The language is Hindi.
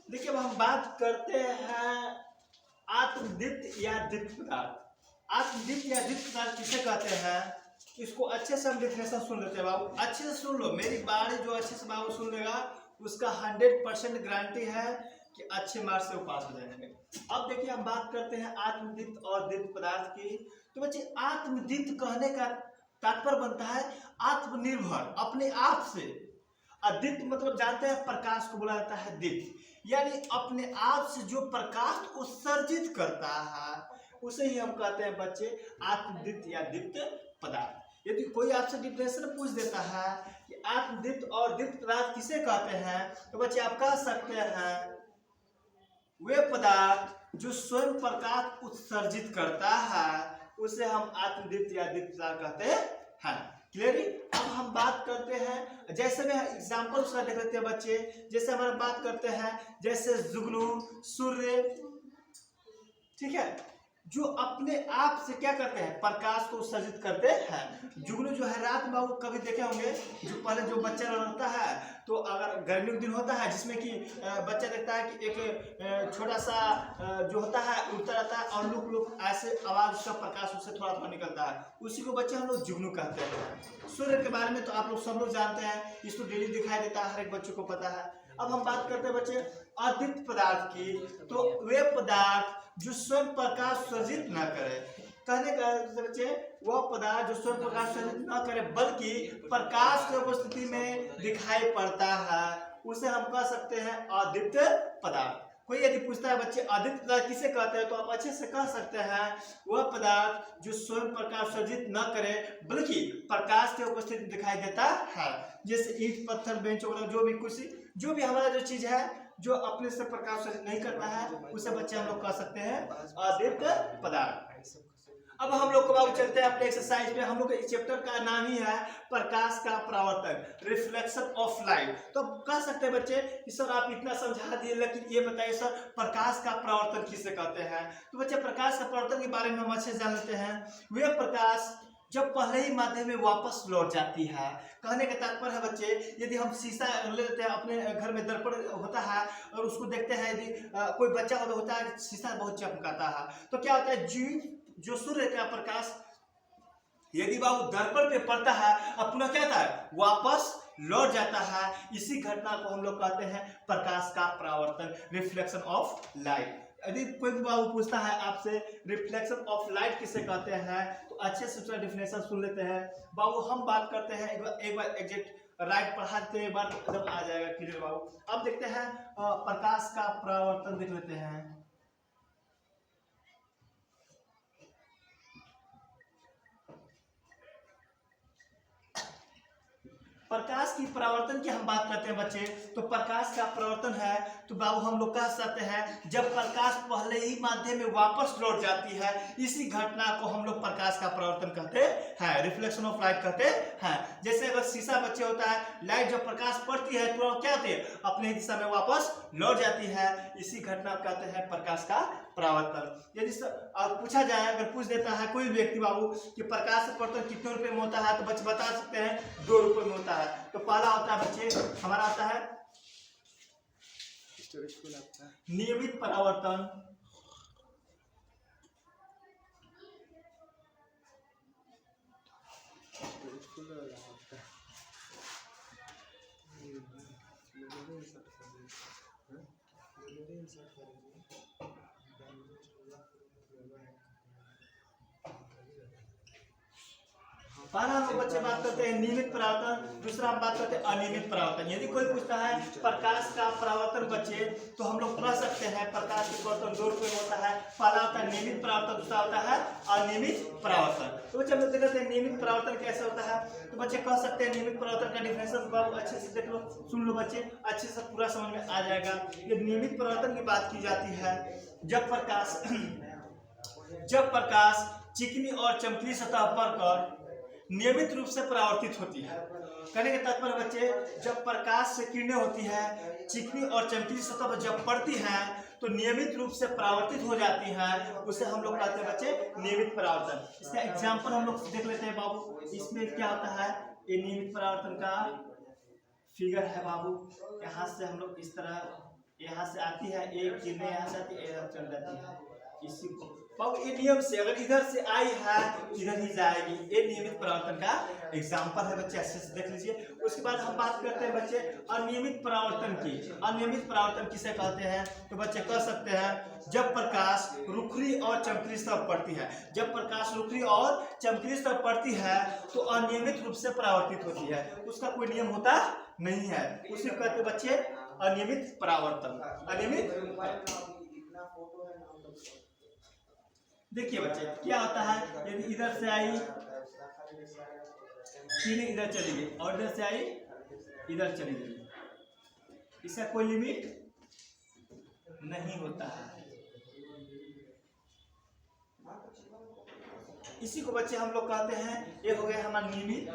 देखिए अब हम बात करते हैं आत्मदीप्त या दीप्त पदार्थ। आत्मदीप्त या दीप्त पदार्थ किसे कहते हैं, इसको अच्छे से हम डेफिनेशन सुन लेते हैं बाबू, अच्छे से सुन लो, मेरी बात जो अच्छे से बाबू सुन लेगा उसका 100% गारंटी है कि अच्छे मार्क्स से वो पास हो जाएंगे। अब देखिए हम बात करते हैं आत्मदीप्त और दीप्त पदार्थ की। तो बच्चे आत्मदीप्त कहने का तात्पर्य बनता है आत्मनिर्भर, अपने आप से। अदीप्त मतलब जानते हैं प्रकाश को बोला जाता है दीप्त, यानी अपने आप से जो प्रकाश उत्सर्जित करता है उसे ही हम कहते हैं बच्चे आत्मदीप्त या दीप्त पदार्थ। यदि कोई आपसे डिफिनेशन पूछ देता है कि आत्मदीप्त और दीप्त पदार्थ किसे कहते हैं, तो बच्चे आप कह सकते हैं वे पदार्थ जो स्वयं प्रकाश उत्सर्जित करता है उसे हम आत्मदीप्त या दीप्त पदार्थ कहते हैं। क्लियरली अब हम बात करते हैं, जैसे में एग्जाम्पल उसका देख लेते हैं बच्चे। जैसे हमारा बात करते हैं जैसे जुगनू, सूर्य, ठीक है, जो अपने आप से क्या करते हैं प्रकाश को उत्सर्जित करते हैं। जुगनू जो है रात में वो कभी देखे होंगे, जो पहले जो बच्चा रहता है तो अगर गर्मी का दिन होता है जिसमें कि बच्चा देखता है कि एक छोटा सा जो होता है उड़ता रहता है और लुक लुक ऐसे आवाज उसका प्रकाश उससे थोड़ा थोड़ा निकलता है, उसी को बच्चे हम लोग जुगनू कहते हैं। सूर्य के बारे में तो आप लोग सब लोग जानते हैं, इसको डेली दिखाई देता है, हर एक बच्चों को पता है। अब हम बात करते हैं बच्चे अदीप्त पदार्थ की। तो वे पदार्थ जो स्वयं प्रकाश सर्जित न करे, कहने का बच्चे वह पदार्थ जो स्वयं प्रकाश सर्जित न करे बल्कि प्रकाश की उपस्थिति में दिखाई पड़ता है उसे हम कह सकते हैं अदीप्त पदार्थ। कोई यदि पूछता है बच्चे अदीप्त पदार्थ किसे कहते हैं, तो आप अच्छे से कह सकते हैं वह पदार्थ जो स्वयं प्रकाश सर्जित न करे बल्कि प्रकाश की उपस्थिति में दिखाई देता है। जैसे ईंट, पत्थर, बेंच वगैरह जो भी कुर्सी, जो भी हमारा जो चीज है जो अपने से प्रकाश सर्जित नहीं करता है उसे बच्चे हम लोग कह सकते हैं अदीप्त पदार्थ। अब हम लोग को बाबू चलते हैं अपने एक्सरसाइज पे। हम लोग इस चैप्टर का नाम ही है प्रकाश का परावर्तन, रिफ्लेक्शन ऑफ लाइट। तो कह सकते हैं बच्चे कि सर आप इतना समझा दिए, लेकिन ये बताइए सर प्रकाश का परावर्तन किसे कहते हैं। तो बच्चे प्रकाश का परावर्तन के बारे में हम अच्छे से जान लेते हैं। वह प्रकाश जब पहले ही माध्यम में वापस लौट जाती है, कहने का तात्पर्य है बच्चे यदि हम शीशा ले लेते हैं, अपने घर में दर्पण होता है और उसको देखते हैं, यदि कोई बच्चा होता है शीशा बहुत चमकाता है, तो क्या होता है जो सूर्य का प्रकाश यदि बाबू दर्पण पे पड़ता है अब पुनः क्या होता है वापस लौट जाता है, इसी घटना को हम लोग कहते हैं प्रकाश का परावर्तन, रिफ्लेक्शन ऑफ लाइट। यदि कोई भी बाबू पूछता है आपसे रिफ्लेक्शन ऑफ लाइट किसे कहते हैं, तो अच्छे से उसका डिफिनेशन सुन लेते हैं बाबू। हम बात करते हैं एक बार एग्जैक्ट राइट पढ़ा देते हैं, एक बार एकदम आ जाएगा क्लियर बाबू। अब देखते हैं प्रकाश का परावर्तन देख लेते हैं। प्रकाश की परावर्तन की हम बात करते हैं बच्चे, तो प्रकाश का परावर्तन है तो बाबू हम लोग कह सकते हैं जब प्रकाश पहले ही माध्यम में वापस लौट जाती है, इसी घटना को हम लोग प्रकाश का परावर्तन कहते हैं, रिफ्लेक्शन ऑफ लाइट कहते हैं। जैसे अगर शीशा बच्चे होता है, लाइट जब प्रकाश पड़ती है तो क्या होती है अपने दिशा में वापस लौट जाती है, इसी घटना को कहते हैं प्रकाश का परावर्तन। यदि पूछा जाए, अगर पूछ देता है कोई व्यक्ति बाबू कि प्रकाश का परावर्तन कितने रुपए में होता है, तो बच्चे बता सकते हैं 2 रुपए में होता है। तो पहला होता है बच्चे हमारा आता है नियमित परावर्तन, पहला हम बच्चे बात करते हैं नियमित परावर्तन, दूसरा हम बात करते हैं अनियमित परावर्तन। यदि कोई पूछता है प्रकाश का परावर्तन बच्चे, तो हम लोग कह सकते हैं प्रकाश का परावर्तन 2 रुपए में होता है। पहला होता है नियमित परावर्तन, दूसरा होता है अनियमित परावर्तन। तो बच्चे हम लोग देखते हैं नियमित परावर्तन कैसे होता है, तो बच्चे कह सकते हैं नियमित परावर्तन का डिफिनेशन बाबू अच्छे से देख लो, सुन लो बच्चे, अच्छे से पूरा समझ में आ जाएगा। ये नियमित परावर्तन की बात की जाती है जब प्रकाश चिकनी और चमकीली सतह पर नियमित रूप से परावर्तित होती है। कहने का तात्पर्य बच्चे जब प्रकाश से किरणें होती है चिकनी और चमकीली सतह पर जब पड़ती हैं तो नियमित रूप से परावर्तित हो जाती हैं, उसे हम लोग कहते हैं बच्चे नियमित परावर्तन। इसका एग्जाम्पल हम लोग देख लेते हैं बाबू। इसमें क्या होता है, ये नियमित परावर्तन का फिगर है बाबू। यहाँ से हम लोग इस तरह यहाँ से आती है, एक किरण यहाँ से आती है, इधर चल जाती है। इसी को अब ये नियम से अगर इधर से आई है इधर ही जाएगी। ये नियमित परावर्तन का एग्जाम्पल है बच्चे, अच्छे से देख लीजिए। उसके बाद हम बात करते हैं बच्चे अनियमित परावर्तन की। अनियमित परावर्तन किसे कहते हैं? तो बच्चे कह सकते हैं जब प्रकाश रुखरी और चमकीली तरफ पड़ती है। जब प्रकाश रुखरी और चमकीली तरफ पड़ती है तो अनियमित रूप से परावर्तित होती है, उसका कोई नियम होता नहीं है, उसे कहते बच्चे अनियमित परावर्तन। अनियमित देखिए बच्चे क्या होता है, यदि इधर से आई किरण इधर चली गई और इधर से आई इधर चली गई, इसका कोई लिमिट नहीं होता है। इसी को बच्चे हम लोग कहते हैं, ये हो गया हमारा नियमित